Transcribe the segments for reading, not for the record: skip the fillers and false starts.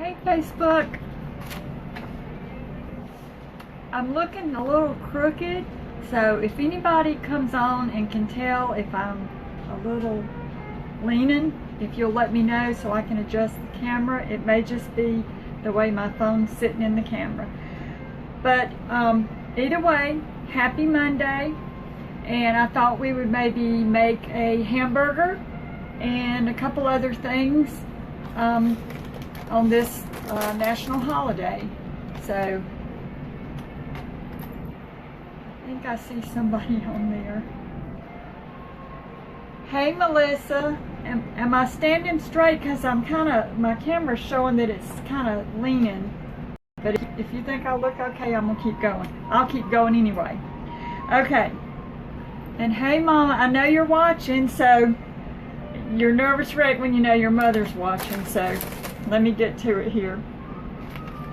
Hey Facebook, I'm looking a little crooked, so if anybody comes on and can tell if I'm a little leaning, if you'll let me know so I can adjust the camera. It may just be the way my phone's sitting in the camera. But either way, happy Monday, and I thought we would maybe make a hamburger and a couple other things on this national holiday. So I think I see somebody on there. Hey Melissa, am I standing straight? Because my camera's showing that it's kind of leaning. But if you think I look okay, I'm gonna keep going. I'll keep going anyway. Okay. And hey Mama, I know you're watching, so you're nervous wreck when you know your mother's watching, so let me get to it here.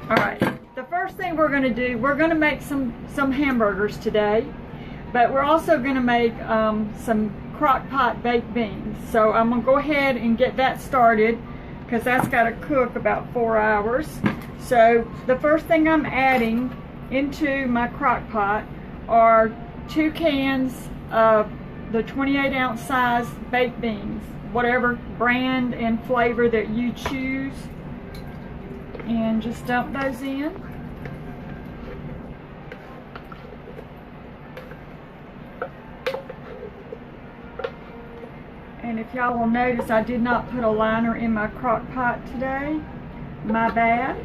Alright, the first thing we're going to do, we're going to make some hamburgers today, but we're also going to make some crock pot baked beans. So I'm going to go ahead and get that started because that's got to cook about 4 hours. So the first thing I'm adding into my crock pot are 2 cans of the 28-ounce size baked beans, whatever brand and flavor that you choose, and just dump those in. And if y'all will notice, I did not put a liner in my crock pot today. My bad.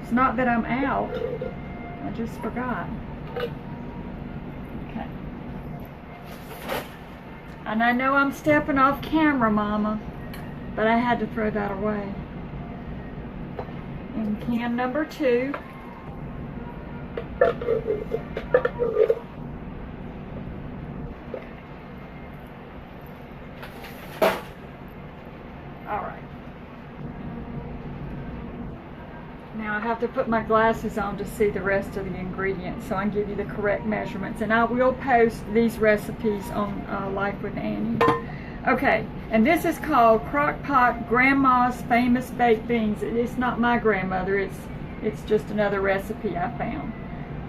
It's not that I'm out, I just forgot. Okay. And I know I'm stepping off camera, Mama, but I had to throw that away. And can number 2. Alright. Now I have to put my glasses on to see the rest of the ingredients so I can give you the correct measurements. And I will post these recipes on Life with Annie. Okay, and this is called Crock Pot Grandma's Famous Baked Beans. It's not my grandmother, it's just another recipe I found.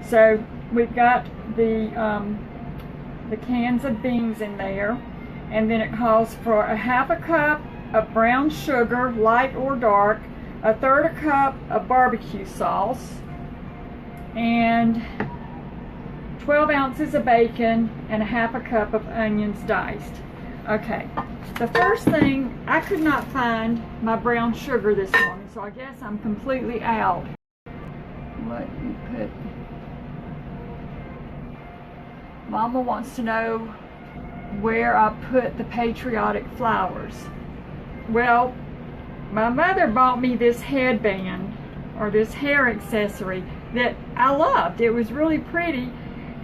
So we've got the cans of beans in there, and then it calls for a 1/2 cup of brown sugar, light or dark, a 1/3 cup of barbecue sauce, and 12 ounces of bacon, and a 1/2 cup of onions diced. Okay, the first thing, I could not find my brown sugar this morning, so I guess I'm completely out. Let me put, Mama wants to know where I put the patriotic flowers. Well, my mother bought me this headband, or this hair accessory, that I loved. It was really pretty,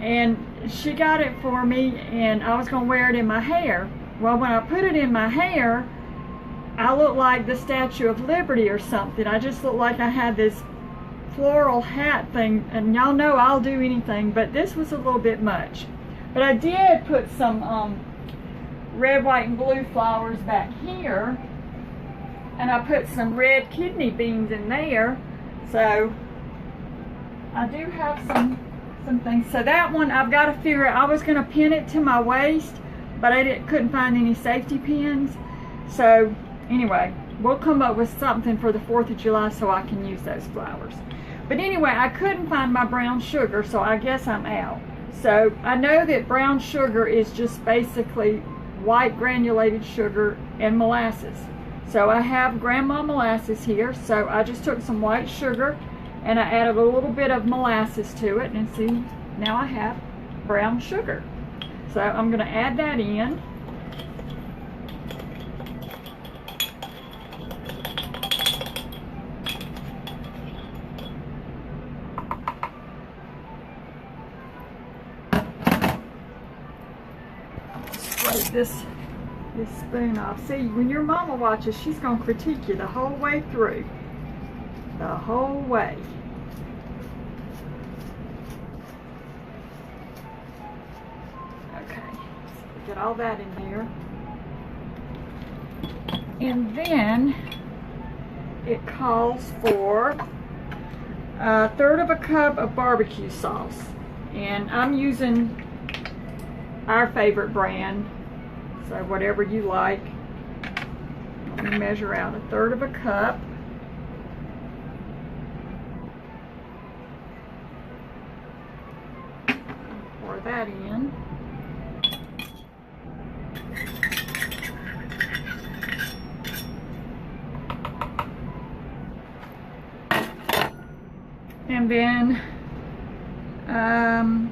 and she got it for me, and I was going to wear it in my hair. Well, when I put it in my hair, I looked like the Statue of Liberty or something. I just looked like I had this floral hat thing, and y'all know I'll do anything, but this was a little bit much. But I did put some red, white, and blue flowers back here, and I put some red kidney beans in there, so I do have some things. So that one, I've got to figure out. I was going to pin it to my waist, but I couldn't find any safety pins. So anyway, we'll come up with something for the 4th of July so I can use those flowers. But anyway, I couldn't find my brown sugar, so I guess I'm out. So I know that brown sugar is just basically white granulated sugar and molasses. So I have grandma molasses here, so I just took some white sugar and I added a little bit of molasses to it, and see, now I have brown sugar. So I'm going to add that in. Scrape this spoon off. See, when your mama watches, she's going to critique you the whole way through. The whole way. Okay, so get all that in there. And then it calls for a third of a cup of barbecue sauce. And I'm using our favorite brand, so whatever you like. Let me measure out a third of a cup. Pour that in. And then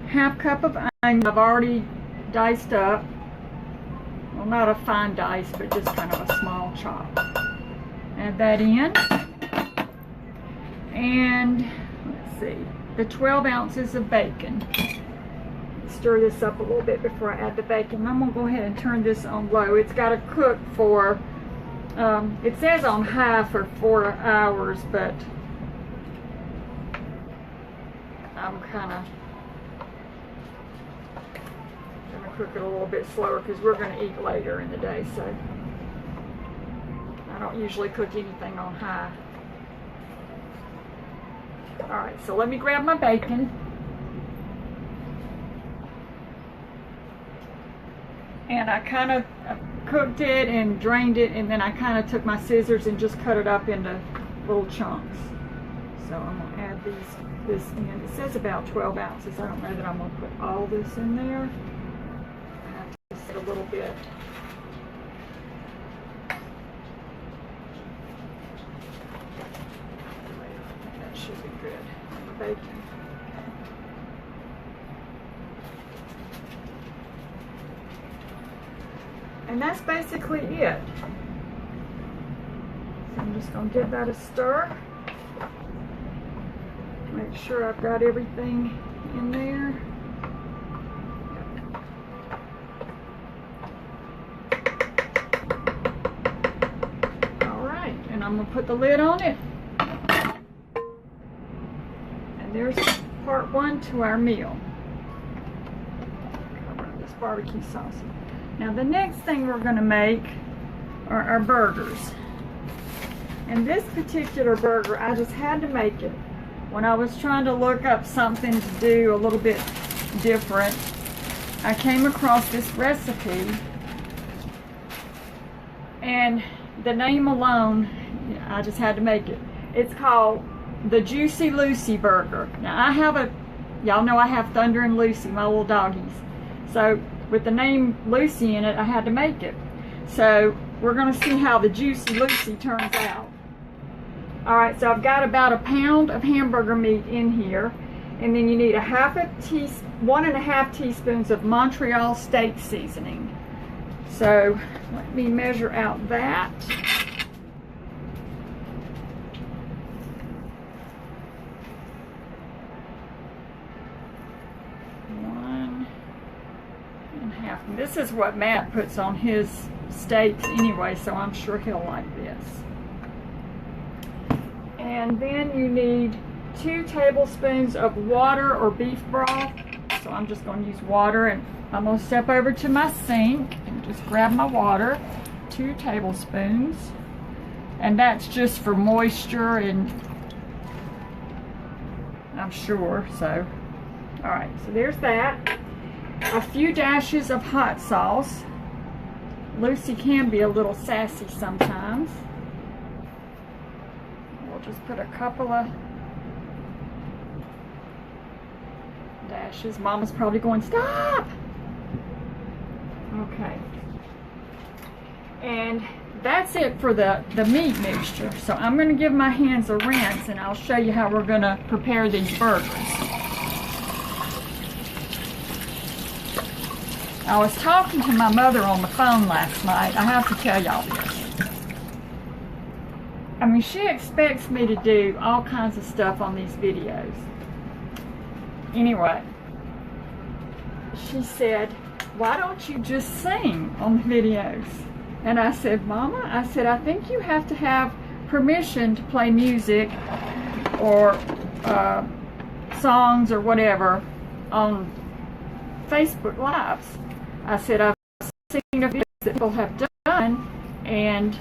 half cup of onion I've already diced up. Well, not a fine dice, but just kind of a small chop. Add that in. And let's see, the 12 ounces of bacon. Stir this up a little bit before I add the bacon. I'm gonna go ahead and turn this on low. It's got to cook for, it says on high for 4 hours, but I'm kind of going to cook it a little bit slower because we're going to eat later in the day, so I don't usually cook anything on high. Alright, so let me grab my bacon. And I kind of cooked it and drained it, and then I kind of took my scissors and just cut it up into little chunks. So I'm going to add this in. It says about 12 ounces. I don't know that I'm going to put all this in there. I have to set a little bit. That should be good. The bacon. And that's basically it. So I'm just going to give that a stir. Make sure I've got everything in there. Alright, and I'm going to put the lid on it. And there's part one to our meal. Cover this barbecue sauce. Now the next thing we're going to make are our burgers. And this particular burger, I just had to make it. When I was trying to look up something to do a little bit different, I came across this recipe, and the name alone, I just had to make it. It's called the Juicy Lucy Burger. Now y'all know I have Thunder and Lucy, my little doggies. So with the name Lucy in it, I had to make it. So we're going to see how the Juicy Lucy turns out. Alright, so I've got about a pound of hamburger meat in here, and then you need 1.5 teaspoons of Montreal steak seasoning. So let me measure out that. One and a half. And this is what Matt puts on his steaks anyway, so I'm sure he'll like this. And then you need 2 tablespoons of water or beef broth. So I'm just going to use water, and I'm going to step over to my sink and just grab my water. 2 tablespoons. And that's just for moisture, and I'm sure, so. Alright, so there's that. A few dashes of hot sauce. Lucy can be a little sassy sometimes. Just put a couple of dashes. Mama's probably going, stop! Okay. And that's it for the meat mixture. So I'm going to give my hands a rinse, and I'll show you how we're going to prepare these burgers. I was talking to my mother on the phone last night. I have to tell y'all this. I mean, she expects me to do all kinds of stuff on these videos. Anyway, she said, why don't you just sing on the videos? And I said, Mama, I think you have to have permission to play music or songs or whatever on Facebook Lives. I said, I've seen a video that people have done, and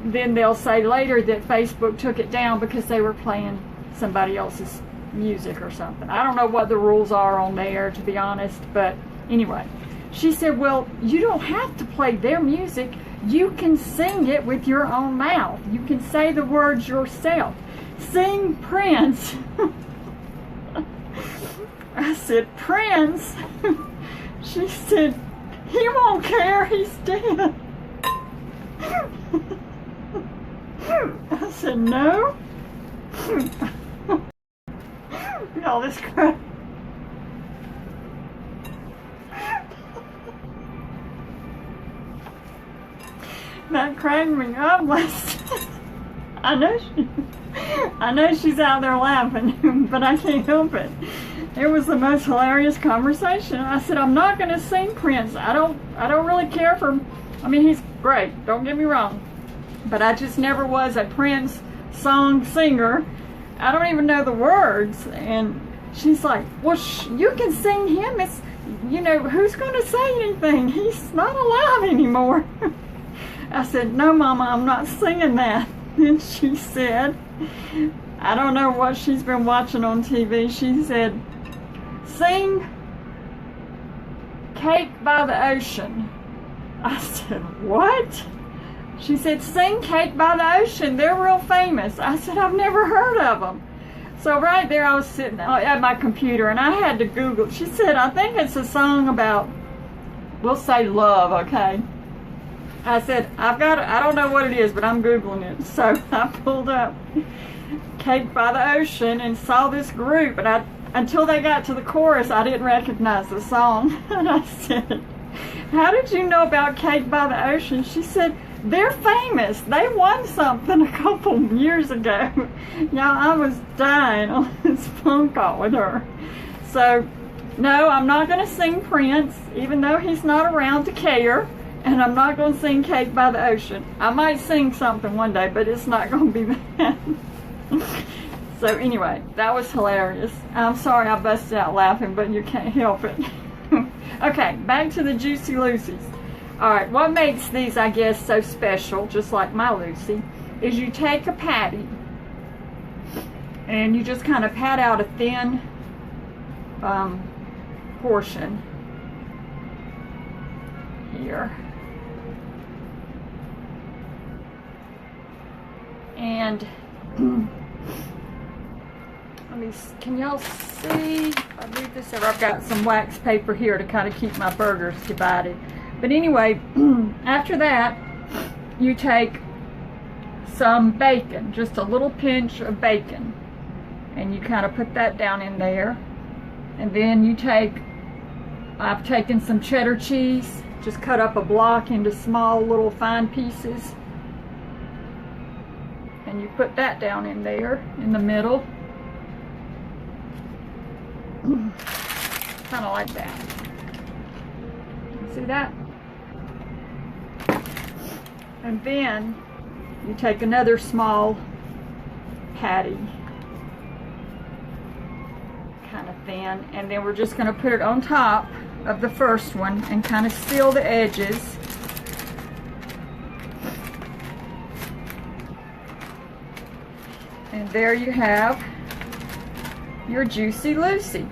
then they'll say later that Facebook took it down because they were playing somebody else's music or something. I don't know what the rules are on there, to be honest, but anyway. She said, well, you don't have to play their music. You can sing it with your own mouth. You can say the words yourself. Sing Prince. I said, Prince? She said, he won't care, he's dead. I said, no. All this crap. That cracked me up. I know she's out there laughing, but I can't help it. It was the most hilarious conversation. I said, I'm not going to sing Prince. I don't really care for, I mean, he's great, don't get me wrong, but I just never was a Prince song singer. I don't even know the words. And she's like, well, you can sing him. It's, you know, who's going to say anything? He's not alive anymore. I said, no, Mama, I'm not singing that. And she said, I don't know what she's been watching on TV. She said, sing Cake by the Ocean. I said, what? She said, sing Cake by the Ocean. They're real famous. I said, I've never heard of them. So right there I was sitting at my computer and I had to Google. She said, I think it's a song about, we'll say love, okay? I said, I don't know what it is, but I'm Googling it. So I pulled up Cake by the Ocean and saw this group, and until they got to the chorus, I didn't recognize the song. And I said, how did you know about Cake by the Ocean? She said, they're famous. They won something a couple years ago. Y'all, I was dying on this phone call with her. So, no, I'm not going to sing Prince, even though he's not around to care. And I'm not going to sing Cake by the Ocean. I might sing something one day, but it's not going to be that. So anyway, that was hilarious. I'm sorry I busted out laughing, but you can't help it. Okay, back to the Juicy Lucy's. Alright, what makes these, I guess, so special, just like my Lucy, is you take a patty and you just kind of pat out a thin portion here. And can y'all see? I move this over. I've got some wax paper here to kind of keep my burgers divided. But anyway, after that, you take some bacon, just a little pinch of bacon, and you kind of put that down in there. And then you take, I've taken some cheddar cheese, just cut up a block into small little fine pieces. And you put that down in there, in the middle. Kind of like that. See that? And then you take another small patty, kind of thin, and then we're just going to put it on top of the first one and kind of seal the edges. And there you have your Juicy Lucy.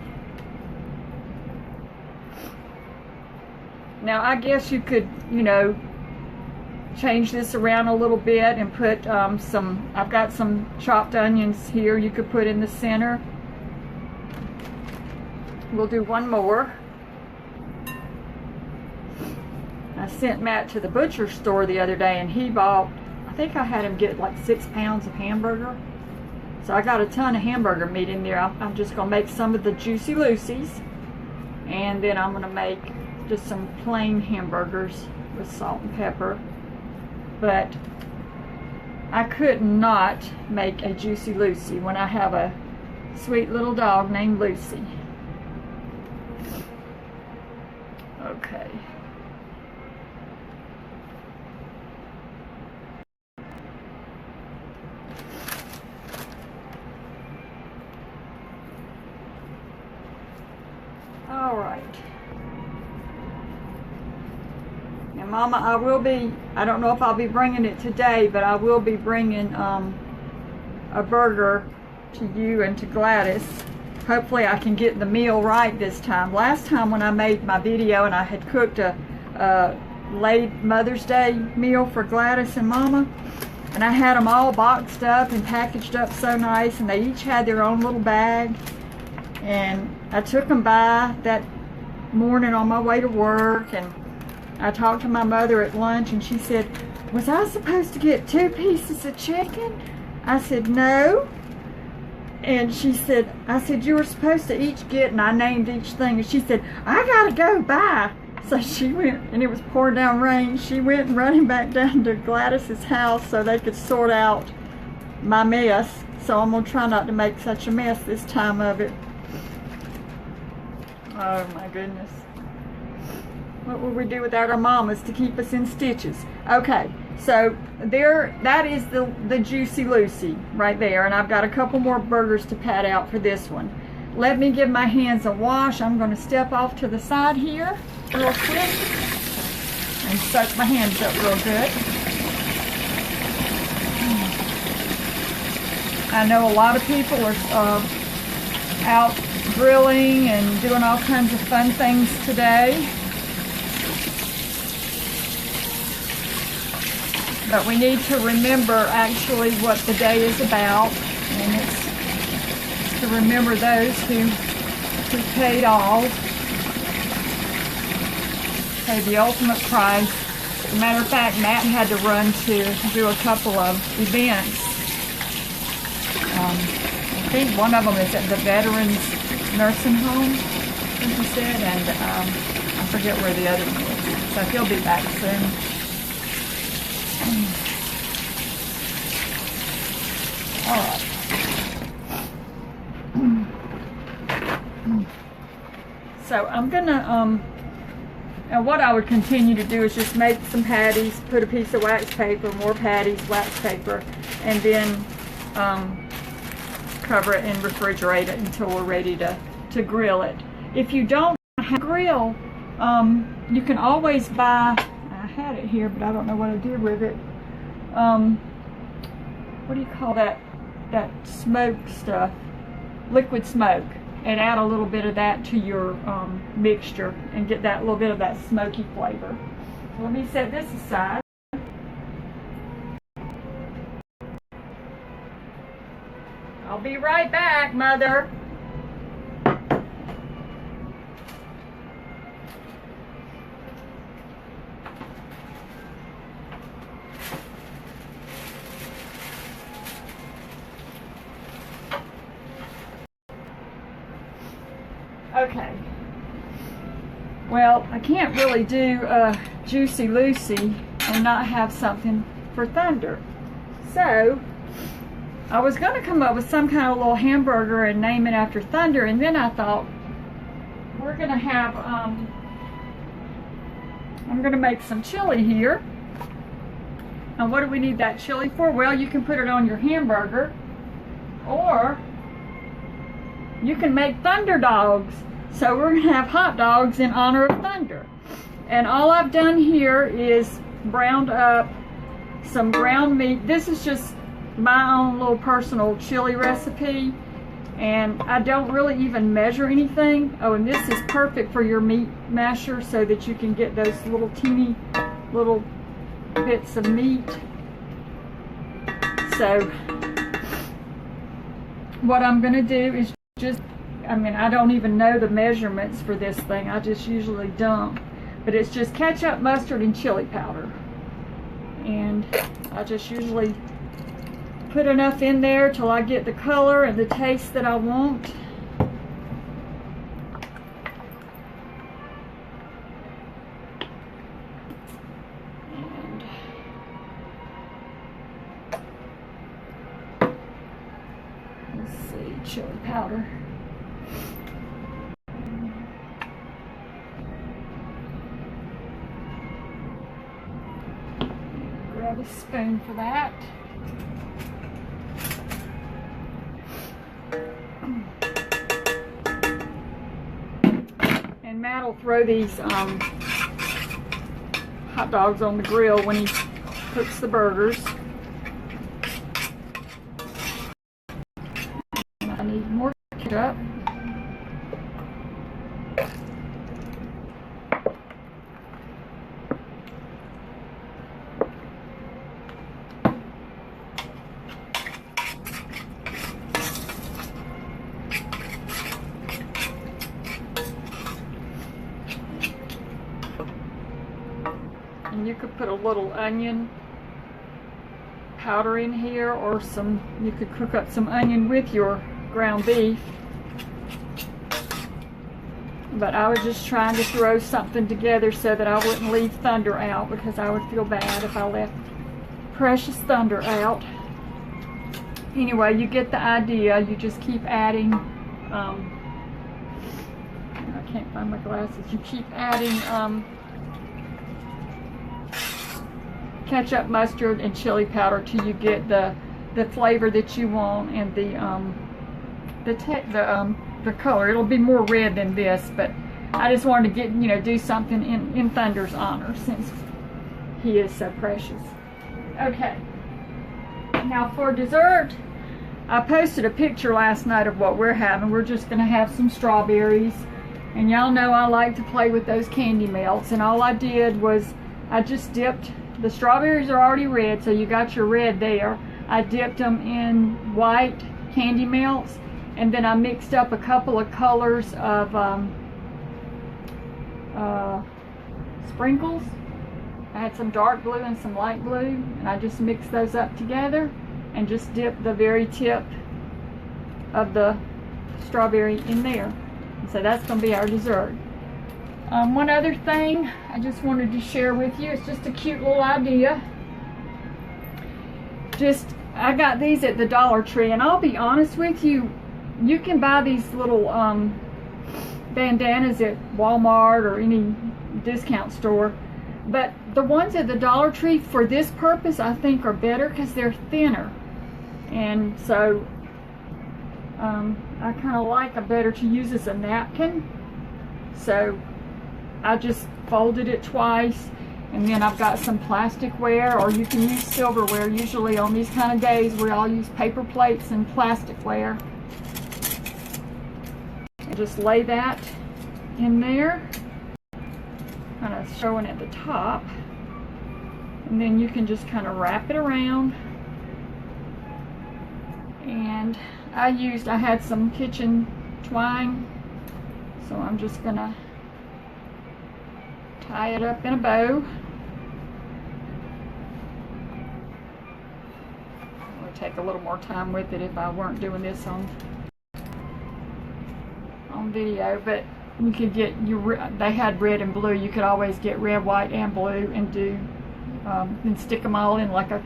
Now I guess you could, you know, change this around a little bit and put I've got some chopped onions here you could put in the center. We'll do one more. I sent Matt to the butcher store the other day and he bought, I think I had him get like 6 pounds of hamburger. So I got a ton of hamburger meat in there. I'm just going to make some of the Juicy Lucy's. And then I'm going to make just some plain hamburgers with salt and pepper. But I could not make a Juicy Lucy when I have a sweet little dog named Lucy. Okay. All right. Now Mama, I will be, I don't know if I'll be bringing it today, but I will be bringing a burger to you and to Gladys. Hopefully I can get the meal right this time. Last time when I made my video and I had cooked a late Mother's Day meal for Gladys and Mama, and I had them all boxed up and packaged up so nice, and they each had their own little bag, and I took them by that morning on my way to work, and I talked to my mother at lunch, and she said, was I supposed to get 2 pieces of chicken? I said, no. And she said, I said, you were supposed to each get, and I named each thing, and she said, I gotta go by. So she went, and it was pouring down rain, she went running back down to Gladys's house so they could sort out my mess. So I'm gonna try not to make such a mess this time of it. Oh my goodness. What would we do without our mamas to keep us in stitches? Okay, so there, that is the Juicy Lucy right there, and I've got a couple more burgers to pat out for this one. Let me give my hands a wash. I'm going to step off to the side here real quick and soak my hands up real good. I know a lot of people are out grilling and doing all kinds of fun things today. But we need to remember actually what the day is about, and it's to remember those who paid all, paid the ultimate price. As a matter of fact, Matt had to run to do a couple of events. I think one of them is at the Veterans Nursing Home, I think he said, and I forget where the other one is. So he'll be back soon. All right. So I'm gonna, and what I would continue to do is just make some patties, put a piece of wax paper, more patties, wax paper, and then cover it and refrigerate it until we're ready to grill it. If you don't have a grill, you can always buy, I had it here, but I don't know what I did with it. What do you call that smoke stuff? Liquid smoke. And add a little bit of that to your mixture and get that little bit of that smoky flavor. So let me set this aside. I'll be right back, Mother. Okay, well, I can't really do Juicy Lucy and not have something for Thunder. So, I was going to come up with some kind of little hamburger and name it after Thunder, and then I thought, we're going to have, I'm going to make some chili here. And what do we need that chili for? Well, you can put it on your hamburger, or you can make Thunder dogs. So we're going to have hot dogs in honor of Thunder. And all I've done here is browned up some ground meat. This is just my own little personal chili recipe. And I don't really even measure anything. Oh, and this is perfect for your meat masher so that you can get those little teeny little bits of meat. So what I'm going to do is just, I mean, I don't even know the measurements for this thing. I just usually dump. But it's just ketchup, mustard, and chili powder. And I just usually put enough in there till I get the color and the taste that I want. And let's see, chili powder. Grab a spoon for that. And Matt will throw these hot dogs on the grill when he cooks the burgers. And I need more ketchup. And you could put a little onion powder in here, or you could cook up some onion with your ground beef. But I was just trying to throw something together so that I wouldn't leave Thunder out, because I would feel bad if I left Precious Thunder out. Anyway, you get the idea. You just keep adding, I can't find my glasses. You keep adding ketchup, mustard, and chili powder till you get the flavor that you want and the color. It'll be more red than this, but I just wanted to do something in Thunder's honor since he is so precious. Okay. Now for dessert, I posted a picture last night of what we're having. We're just going to have some strawberries, and y'all know I like to play with those candy melts, and all I did was I just dipped. The strawberries are already red, so you got your red there. I dipped them in white candy melts, and then I mixed up a couple of colors of sprinkles. I had some dark blue and some light blue, and I just mixed those up together and just dipped the very tip of the strawberry in there. And so that's going to be our dessert. One other thing I just wanted to share with you. It's just a cute little idea. I got these at the Dollar Tree, and I'll be honest with you, you can buy these little bandanas at Walmart or any discount store, but the ones at the Dollar Tree for this purpose I think are better because they're thinner, and so I kind of like it better to use as a napkin. So I just folded it twice, and then I've got some plasticware, or you can use silverware. Usually on these kind of days we all use paper plates and plasticware. And just lay that in there, kind of showing at the top, and then you can just kind of wrap it around. And I had some kitchen twine, so I'm just gonna tie it up in a bow. It would take a little more time with it if I weren't doing this on video, but you could get they had red and blue. You could always get red, white, and blue and do and stick them all in like a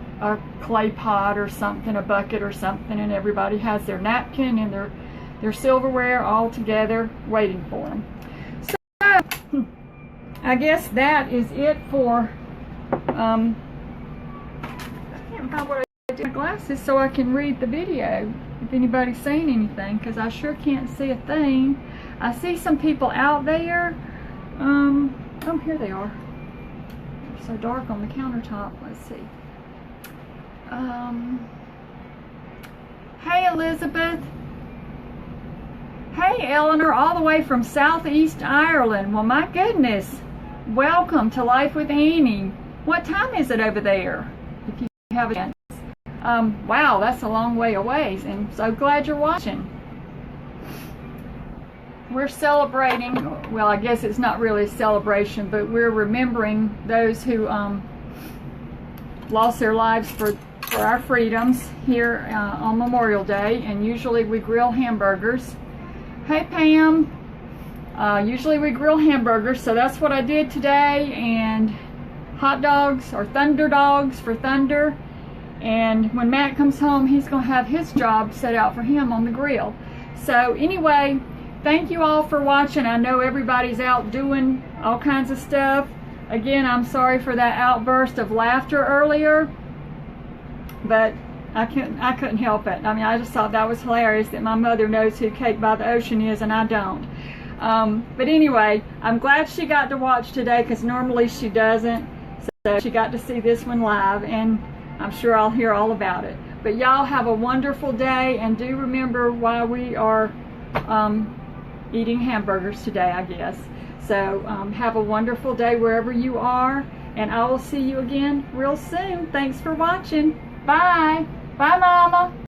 clay pot or something, a bucket or something, and everybody has their napkin and their silverware all together waiting for them. So I guess that is it for I can't find what I did with my glasses so I can read the video if anybody's saying anything, because I sure can't see a thing. I see some people out there. Oh, here they are. They're so dark on the countertop. Let's see. Hey, Elizabeth. Hey, Eleanor, all the way from Southeast Ireland. Well, my goodness. Welcome to Life with Annie. What time is it over there? If you have a chance. Wow, that's a long way away, and so glad you're watching. We're celebrating, well, I guess it's not really a celebration, but we're remembering those who lost their lives for our freedoms here on Memorial Day, and usually we grill hamburgers. Hey, Pam. Usually we grill hamburgers, so that's what I did today, and hot dogs, or Thunder dogs for Thunder. And when Matt comes home, he's going to have his job set out for him on the grill. So anyway, thank you all for watching. I know everybody's out doing all kinds of stuff. Again, I'm sorry for that outburst of laughter earlier, but I couldn't help it. I mean, I just thought that was hilarious that my mother knows who Cake by the Ocean is and I don't. But anyway, I'm glad she got to watch today because normally she doesn't. So she got to see this one live, and I'm sure I'll hear all about it. But y'all have a wonderful day, and do remember why we are eating hamburgers today, I guess. So have a wonderful day wherever you are, and I will see you again real soon. Thanks for watching. Bye. Bye, Mama.